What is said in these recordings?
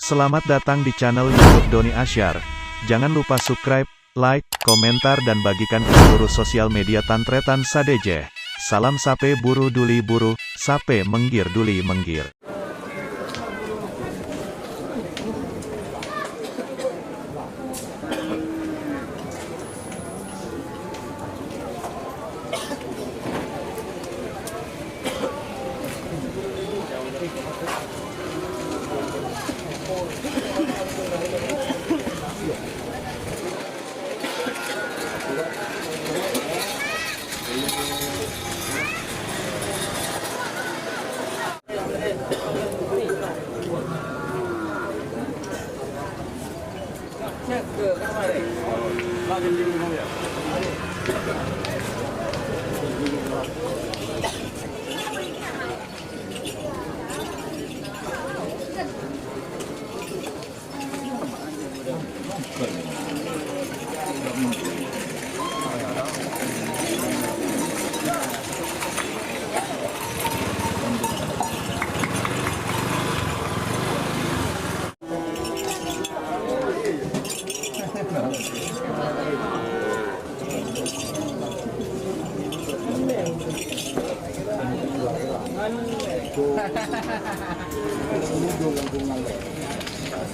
Selamat datang di channel YouTube Doni Asyar. Jangan lupa subscribe, like, komentar dan bagikan ke seluruh sosial media Tantretan Sadejeh. Salam sape buru duli buru, sape menggir duli menggir.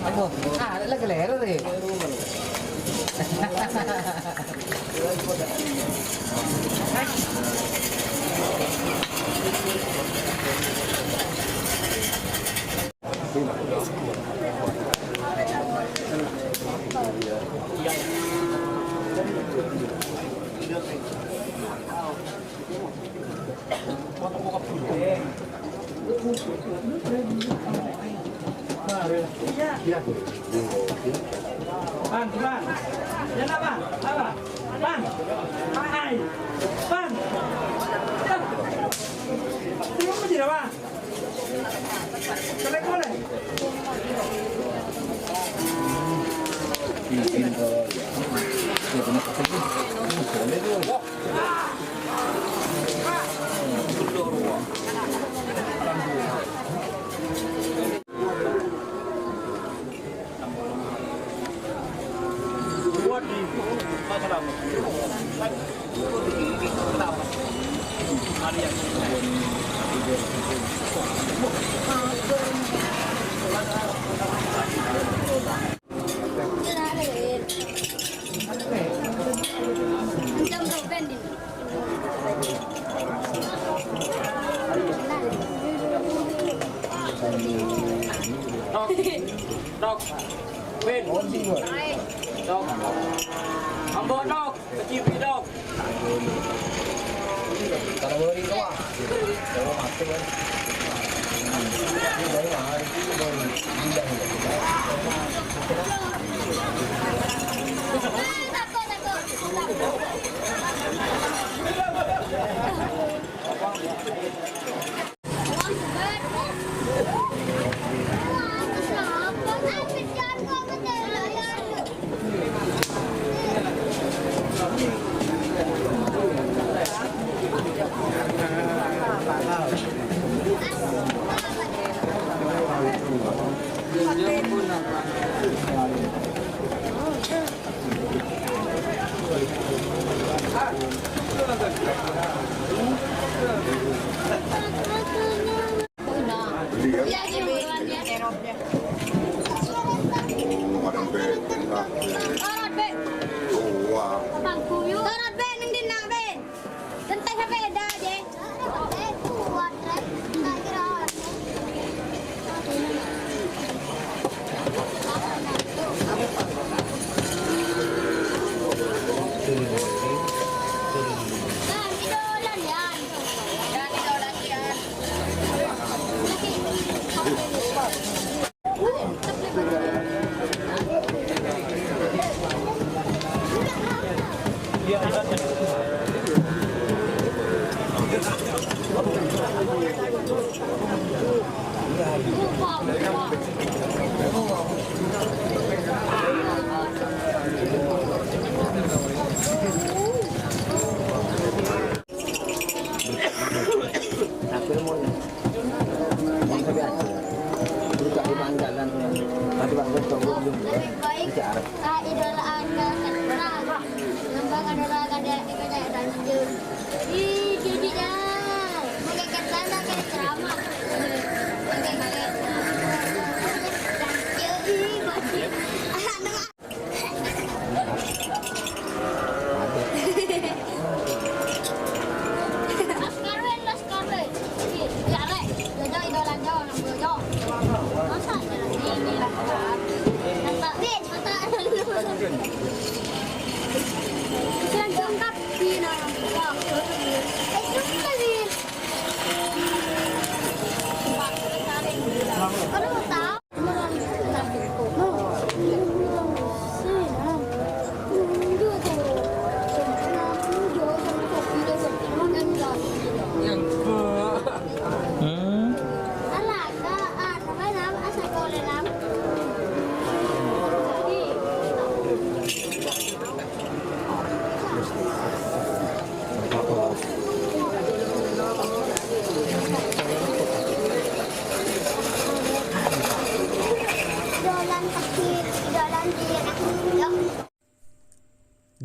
Aduh, ada kelero deh. Ban, ban. Yan na ba? Apa? Ban. Ay. Ban. Tingnan mo dito ba? Kalay ko lang. Dok, Ben, dok, ambon dok, kecipi dok. Kalau beri doa, kalau masuk kan, ini baru hari ini baru bidang.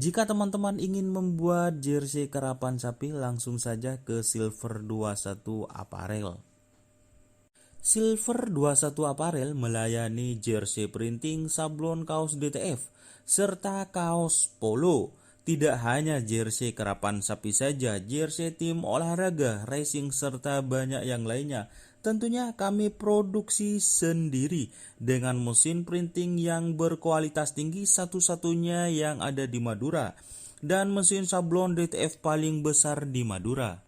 Jika teman-teman ingin membuat jersey karapan sapi, langsung saja ke Silver 21 Apparel. Silver 21 Apparel melayani jersey printing, sablon, kaos DTF, serta kaos polo. Tidak hanya jersey karapan sapi saja, jersey tim olahraga, racing, serta banyak yang lainnya. Tentunya kami produksi sendiri dengan mesin printing yang berkualitas tinggi, satu-satunya yang ada di Madura, dan mesin sablon DTF paling besar di Madura.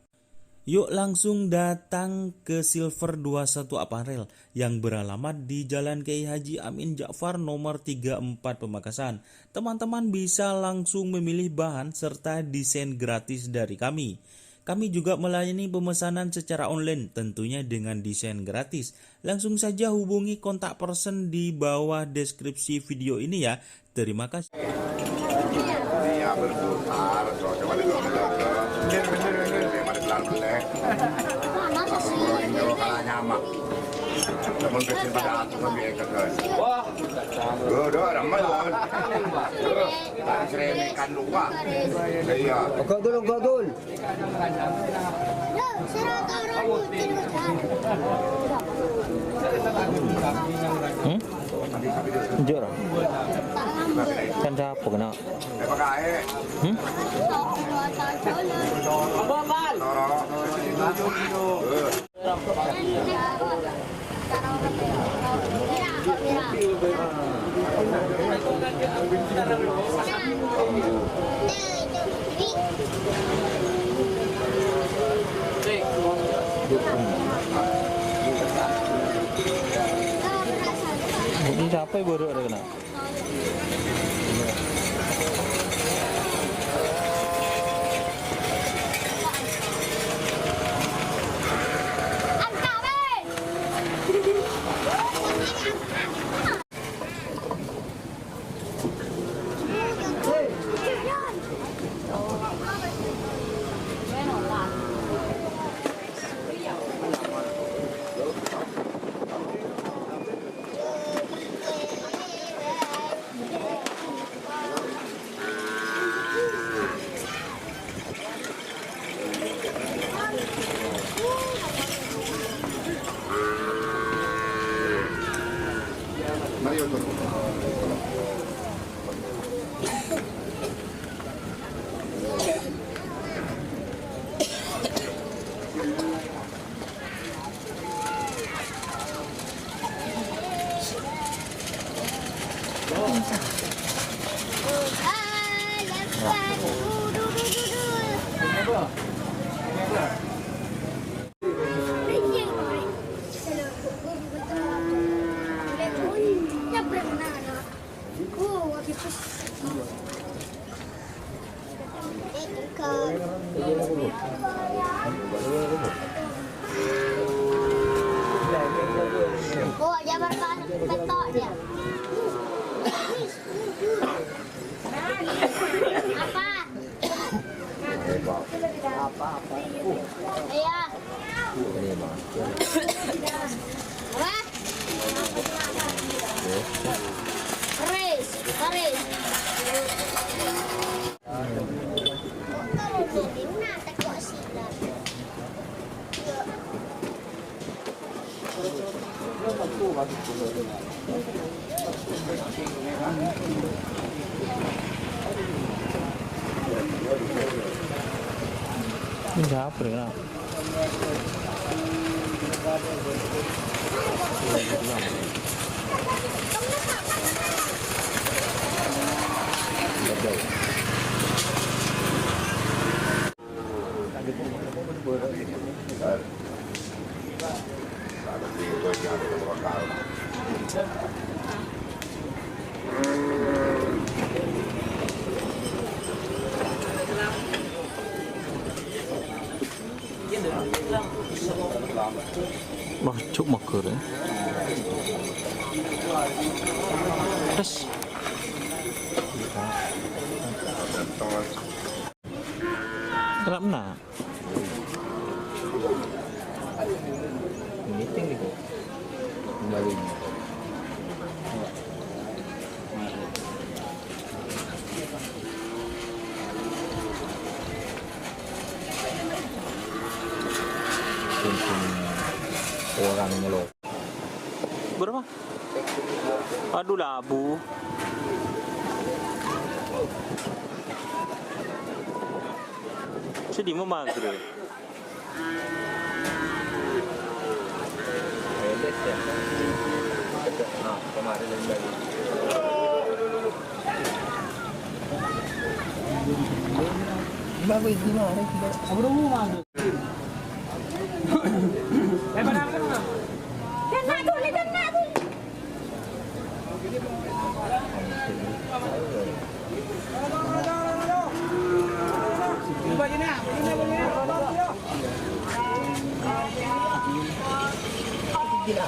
Yuk langsung datang ke Silver 21 Apparel yang beralamat di Jalan Kiai Haji Amin Ja'far nomor 34 Pamekasan. Teman-teman bisa langsung memilih bahan serta desain gratis dari kami. Kami juga melayani pemesanan secara online, tentunya dengan desain gratis. Langsung saja hubungi kontak person di bawah deskripsi video ini ya. Terima kasih. Dia berputar, coba lihat kalau kalah nyamak. Namun kecil pada aku lebih ekor. Wah, udah ramai banget. Tadi seremikan lupa. Iya. Gol. Jujur kan siapa kena? Pakai. Ini siapa yang bodoh ada kena? Oh, jabar kan petok dia. Apa? Iya. Apa? Keris. Ini siapa kena? Wah, cuk maker ya. Terus kenapa nak? Meeting nih kok. Kembali. orang ngelok. Berapa? Aduh labu. Sedih mau mager. Nah, kemarin lagi. Bagus gimana? Gila.